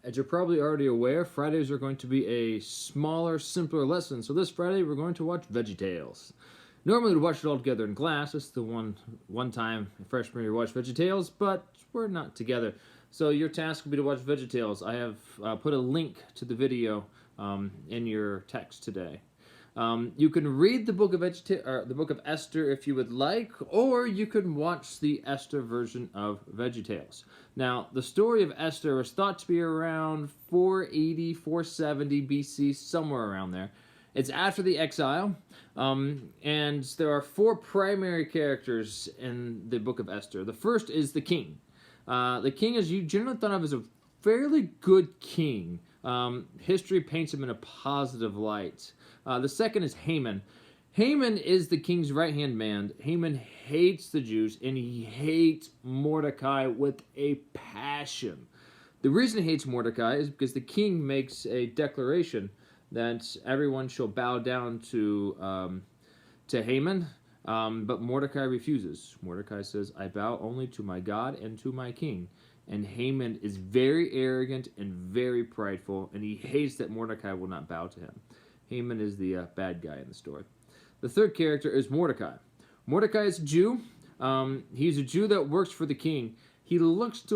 As you're probably already aware, Fridays are going to be a smaller, simpler lesson. So this Friday, we're going to watch Veggietales. Normally, we watch it all together in class. It's the one time freshman year watch Veggietales, but we're not together. So your task will be to watch Veggietales. I have put a link to the video in your text today. You can read the book of the book of Esther if you would like, or you can watch the Esther version of Veggietales. Now, the story of Esther was thought to be around 480, 470 BC, somewhere around there. It's after the exile, and there are four primary characters in the book of Esther. The first is the king. The king is generally thought of as a fairly good king. History paints him in a positive light. The second is Haman. Haman is the king's right-hand man. Haman hates the Jews, and he hates Mordecai with a passion. The reason he hates Mordecai is because the king makes a declaration that everyone shall bow down to Haman, but Mordecai refuses. Mordecai says, I bow only to my God and to my king. And Haman is very arrogant and very prideful, and he hates that Mordecai will not bow to him. Haman is the bad guy in the story. The third character is Mordecai. Mordecai is a Jew. He's a Jew that works for the king. He looks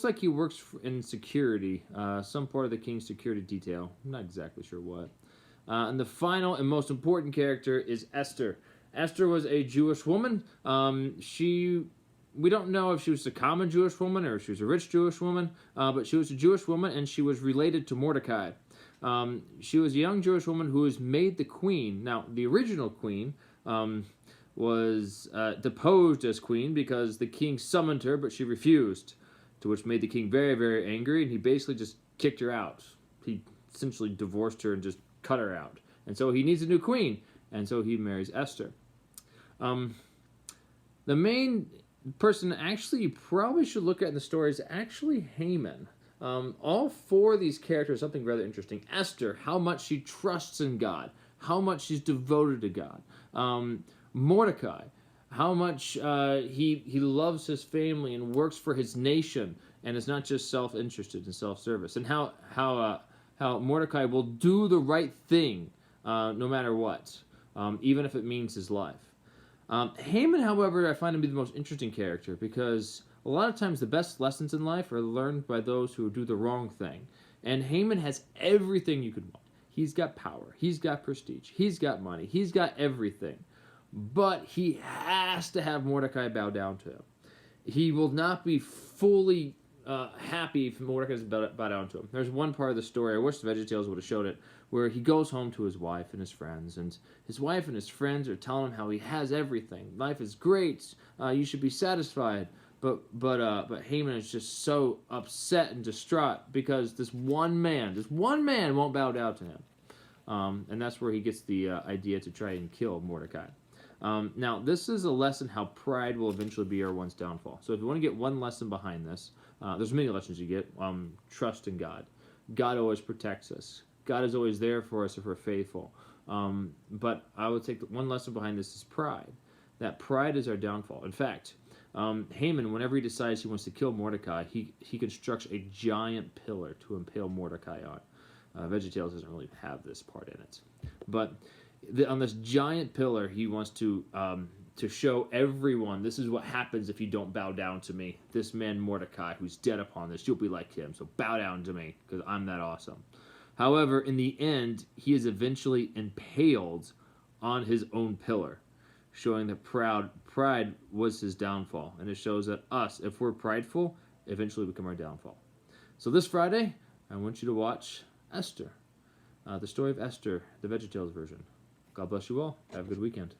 like he works in security, some part of the king's security detail. I'm not exactly sure what. And the final and most important character is Esther. Esther was a Jewish woman. We don't know if she was a common Jewish woman or if she was a rich Jewish woman, but she was a Jewish woman, and she was related to Mordecai. She was a young Jewish woman who was made the queen. Now, the original queen was deposed as queen because the king summoned her, but she refused, to which made the king very, very angry, and he basically just kicked her out. He essentially divorced her and just cut her out. And so he needs a new queen, and so he marries Esther. The main person actually you probably should look at in the story is actually Haman. All four of these characters something rather interesting. Esther, how much she trusts in God, how much she's devoted to God. Mordecai, how much he loves his family and works for his nation and is not just self-interested and self-service. And how Mordecai will do the right thing no matter what, even if it means his life. Haman, however, I find to be the most interesting character because a lot of times the best lessons in life are learned by those who do the wrong thing. And Haman has everything you could want. He's got power. He's got prestige. He's got money. He's got everything. But he has to have Mordecai bow down to him. He will not be fully happy if Mordecai doesn't bow down to him. There's one part of the story, I wish the Veggietales would have showed it, where he goes home to his wife and his friends, and his wife and his friends are telling him how he has everything. Life is great. You should be satisfied. But Haman is just so upset and distraught because this one man won't bow down to him. And that's where he gets the idea to try and kill Mordecai. Now, this is a lesson how pride will eventually be our one's downfall. So if you want to get one lesson behind this, there's many lessons you get. Trust in God. God always protects us. God is always there for us if we're faithful. But I would take one lesson behind this is pride. That pride is our downfall. In fact, Haman, whenever he decides he wants to kill Mordecai, he constructs a giant pillar to impale Mordecai on. Veggietales doesn't really have this part in it. But on this giant pillar, he wants to show everyone, this is what happens if you don't bow down to me. This man Mordecai, who's dead upon this, you'll be like him, so bow down to me, because I'm that awesome. However, in the end, he is eventually impaled on his own pillar, showing that pride was his downfall. And it shows that us, if we're prideful, eventually become our downfall. So this Friday, I want you to watch Esther, the story of Esther, the Veggietales version. God bless you all. Have a good weekend.